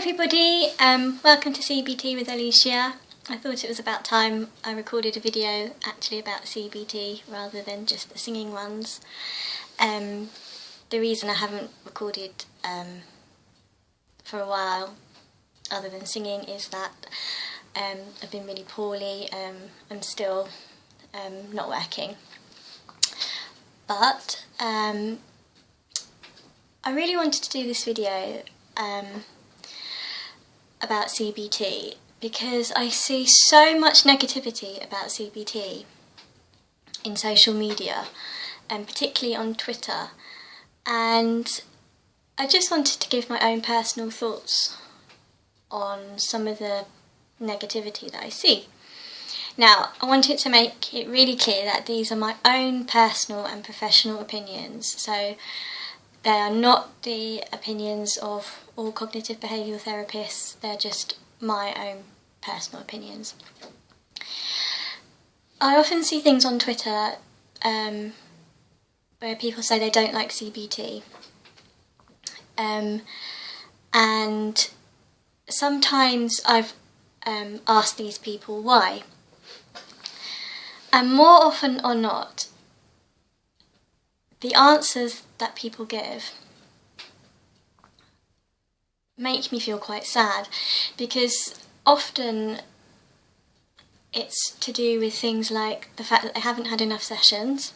everybody, welcome to CBT with Alicia. I thought it was about time I recorded a video actually about CBT rather than just the singing ones. The reason I haven't recorded for a while other than singing is that I've been really poorly. I'm still not working, but I really wanted to do this video about CBT because I see so much negativity about CBT in social media, and particularly on Twitter, and I just wanted to give my own personal thoughts on some of the negativity that I see. Now, I wanted to make it really clear that these are my own personal and professional opinions, so they are not the opinions of all cognitive behavioural therapists, they're just my own personal opinions. I often see things on Twitter where people say they don't like CBT, and sometimes I've asked these people why, and more often or not, the answers that people give make me feel quite sad, because often it's to do with things like the fact that they haven't had enough sessions,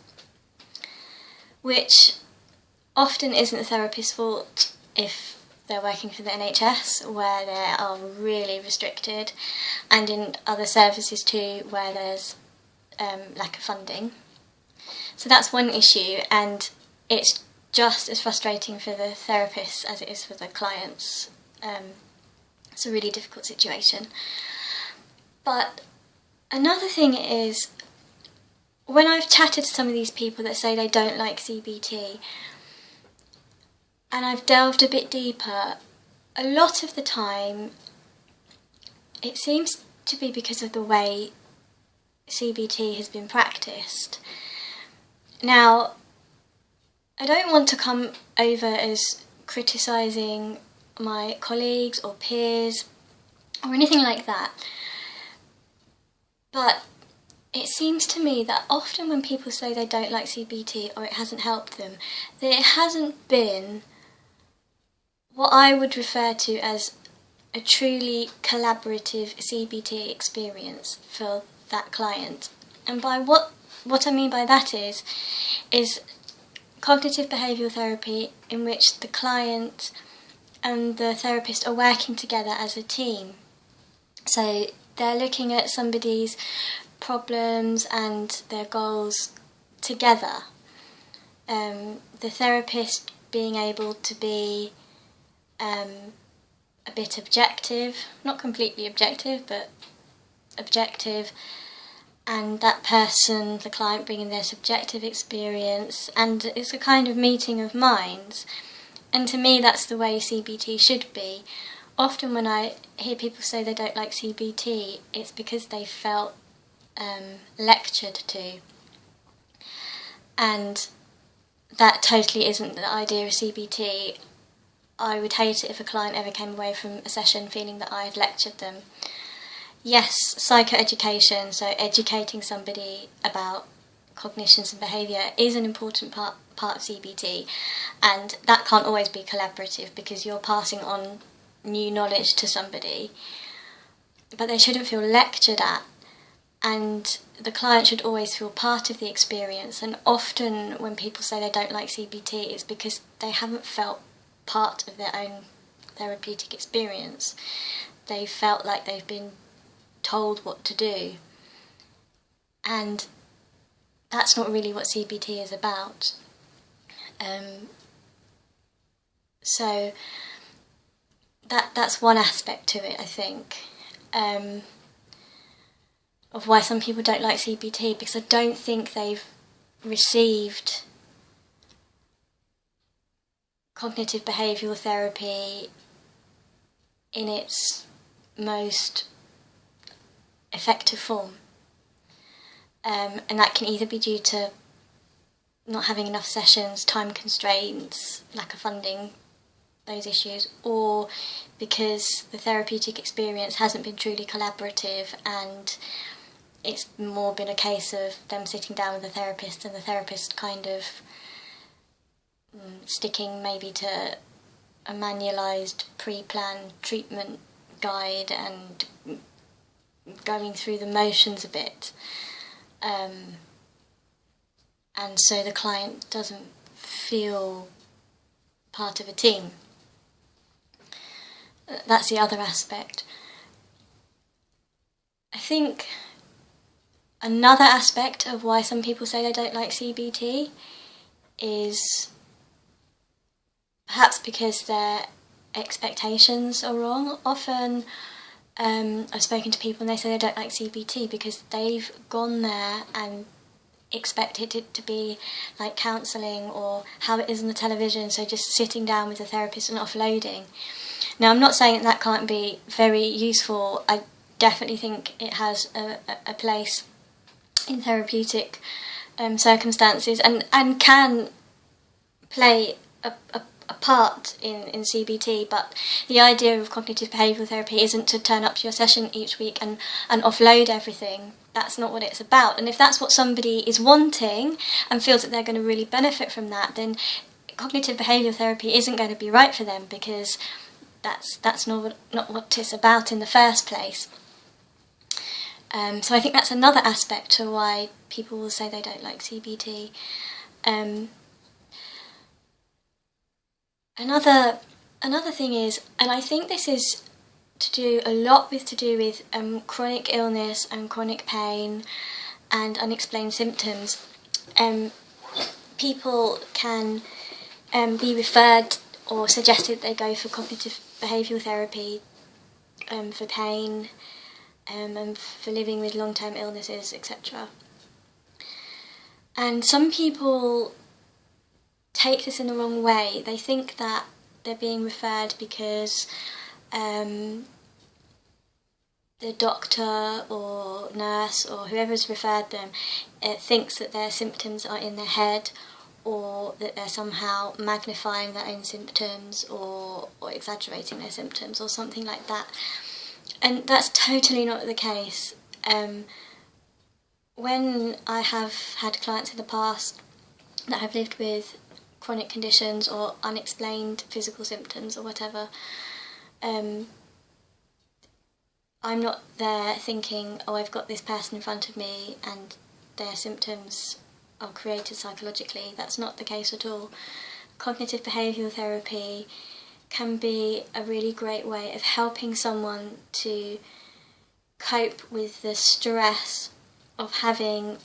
which often isn't the therapist's fault if they're working for the NHS, where they are really restricted, and in other services too where there's lack of funding. So that's one issue, and it's just as frustrating for the therapists as it is for the clients. It's a really difficult situation. But another thing is, when I've chatted to some of these people that say they don't like CBT, and I've delved a bit deeper, a lot of the time it seems to be because of the way CBT has been practiced. Now, I don't want to come over as criticising my colleagues or peers or anything like that, but it seems to me that often when people say they don't like CBT or it hasn't helped them, that it hasn't been what I would refer to as a truly collaborative CBT experience for that client. And by what I mean by that is cognitive behavioural therapy in which the client and the therapist are working together as a team. So they're looking at somebody's problems and their goals together. The therapist being able to be a bit objective, not completely objective, but objective, and that person, the client, bringing their subjective experience, and it's a kind of meeting of minds. And to me, that's the way CBT should be. Often when I hear people say they don't like CBT, it's because they felt lectured to. And that totally isn't the idea of CBT. I would hate it if a client ever came away from a session feeling that I had lectured them. Yes, psychoeducation, so educating somebody about cognitions and behaviour, is an important part of CBT, and that can't always be collaborative because you're passing on new knowledge to somebody, but they shouldn't feel lectured at, and the client should always feel part of the experience. And often when people say they don't like CBT, it's because they haven't felt part of their own therapeutic experience. They felt like they've been told what to do, and that's not really what CBT is about. So that's one aspect to it, I think, of why some people don't like CBT, because I don't think they've received cognitive behavioural therapy in its most effective form, and that can either be due to not having enough sessions, time constraints, lack of funding, those issues, or because the therapeutic experience hasn't been truly collaborative and it's more been a case of them sitting down with the therapist and the therapist kind of sticking maybe to a manualised pre-planned treatment guide and going through the motions a bit, and so the client doesn't feel part of a team. That's the other aspect. I think another aspect of why some people say they don't like CBT is perhaps because their expectations are wrong. Often I've spoken to people and they say they don't like CBT because they've gone there and expected it to be like counselling or how it is on the television, so just sitting down with the therapist and offloading. Now, I'm not saying that can't be very useful. I definitely think it has a place in therapeutic circumstances and can play a part in CBT, but the idea of cognitive behavioural therapy isn't to turn up to your session each week and offload everything. That's not what it's about. And if that's what somebody is wanting and feels that they're going to really benefit from that, then cognitive behavioural therapy isn't going to be right for them, because that's not what it's about in the first place. So I think that's another aspect to why people will say they don't like CBT. Another thing is, and I think this is to do with chronic illness and chronic pain and unexplained symptoms. People can be referred or suggested they go for cognitive behavioural therapy for pain and for living with long-term illnesses, etc. And some people take this in the wrong way. They think that they're being referred because the doctor or nurse or whoever's referred them thinks that their symptoms are in their head, or that they're somehow magnifying their own symptoms or exaggerating their symptoms or something like that. And that's totally not the case. When I have had clients in the past that have lived with chronic conditions or unexplained physical symptoms or whatever, I'm not there thinking, oh, I've got this person in front of me and their symptoms are created psychologically. That's not the case at all. Cognitive behavioural therapy can be a really great way of helping someone to cope with the stress of having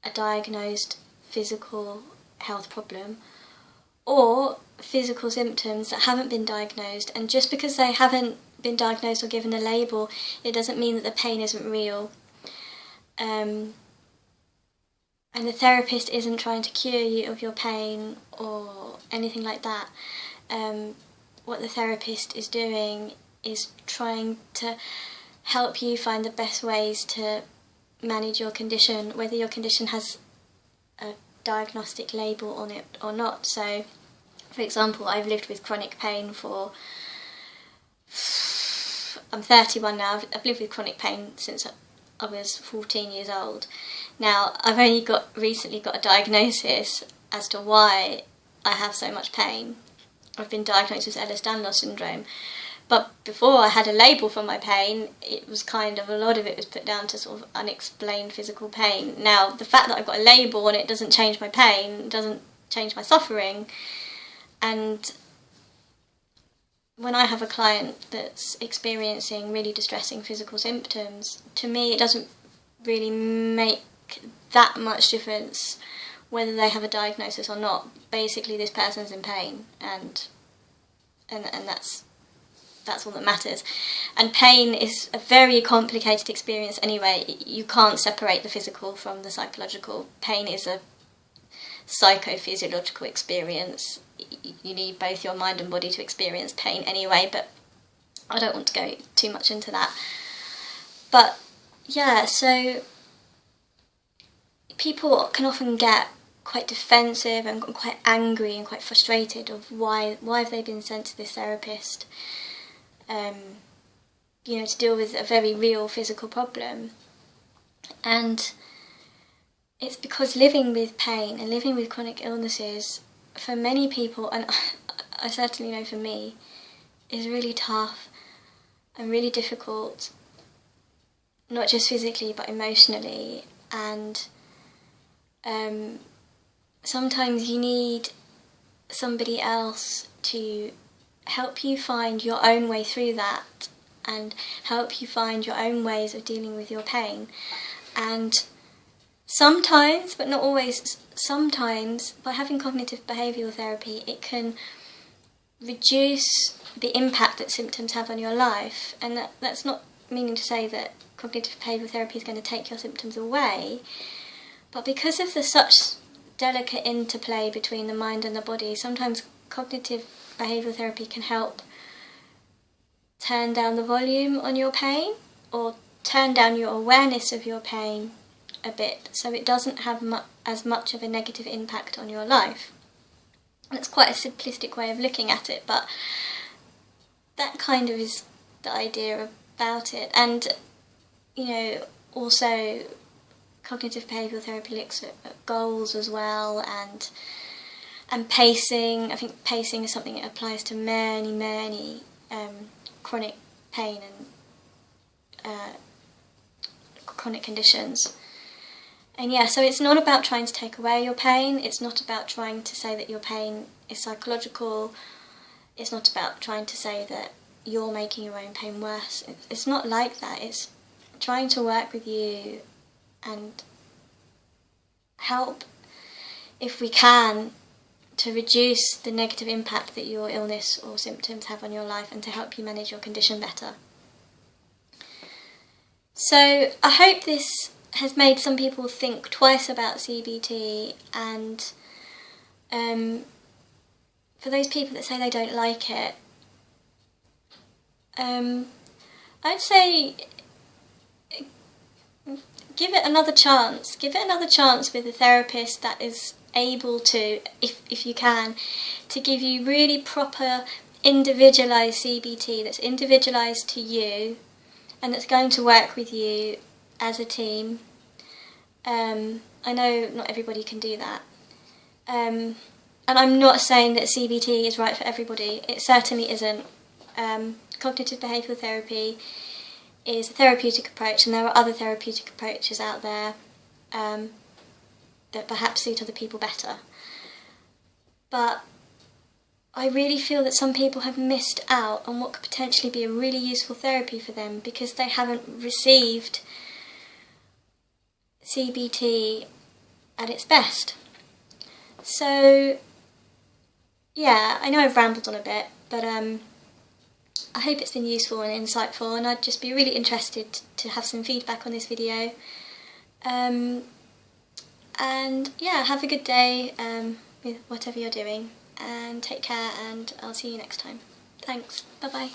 a diagnosed physical health problem or physical symptoms that haven't been diagnosed. And just because they haven't been diagnosed or given a label, it doesn't mean that the pain isn't real. And the therapist isn't trying to cure you of your pain or anything like that. What the therapist is doing is trying to help you find the best ways to manage your condition, whether your condition has a diagnostic label on it or not. So, for example, I've lived with chronic pain for... I'm 31 now. I've lived with chronic pain since I was 14 years old. Now, I've only recently got a diagnosis as to why I have so much pain. I've been diagnosed with Ehlers-Danlos syndrome. But before I had a label for my pain, it was kind of, a lot of it was put down to sort of unexplained physical pain. Now, the fact that I've got a label and it doesn't change my pain, doesn't change my suffering. And when I have a client that's experiencing really distressing physical symptoms, to me it doesn't really make that much difference whether they have a diagnosis or not. Basically, this person's in pain, and that's all that matters. And pain is a very complicated experience anyway. You can't separate the physical from the psychological. Pain is a psychophysiological experience. You need both your mind and body to experience pain anyway, but I don't want to go too much into that. But yeah, so people can often get quite defensive and quite angry and quite frustrated of why have they been sent to this therapist, you know, to deal with a very real physical problem. And it's because living with pain and living with chronic illnesses for many people, and I certainly know for me, is really tough and really difficult, not just physically but emotionally. And sometimes you need somebody else to help you find your own way through that and help you find your own ways of dealing with your pain. And sometimes, but not always, sometimes by having cognitive behavioural therapy, it can reduce the impact that symptoms have on your life. And that's not meaning to say that cognitive behavioural therapy is going to take your symptoms away, but because of the such delicate interplay between the mind and the body, sometimes cognitive behavioural therapy can help turn down the volume on your pain, or turn down your awareness of your pain a bit, so it doesn't have as much of a negative impact on your life. And it's quite a simplistic way of looking at it, but that kind of is the idea about it. And, you know, also cognitive behavioural therapy looks at goals as well, and pacing. I think pacing is something that applies to many chronic pain and chronic conditions. And yeah, so it's not about trying to take away your pain, it's not about trying to say that your pain is psychological, it's not about trying to say that you're making your own pain worse. It's not like that. It's trying to work with you and help, if we can, to reduce the negative impact that your illness or symptoms have on your life, and to help you manage your condition better. So I hope this has made some people think twice about CBT, and for those people that say they don't like it, I'd say give it another chance. Give it another chance with a therapist that is able to, if you can, to give you really proper individualised CBT that's individualised to you and that's going to work with you as a team. I know not everybody can do that. And I'm not saying that CBT is right for everybody. It certainly isn't. Cognitive behavioural therapy is a therapeutic approach, and there are other therapeutic approaches out there that perhaps suit other people better. But I really feel that some people have missed out on what could potentially be a really useful therapy for them because they haven't received CBT at its best. So, yeah, I know I've rambled on a bit, but I hope it's been useful and insightful, and I'd just be really interested to have some feedback on this video. And yeah, have a good day with whatever you're doing, and take care, and I'll see you next time. Thanks, bye bye.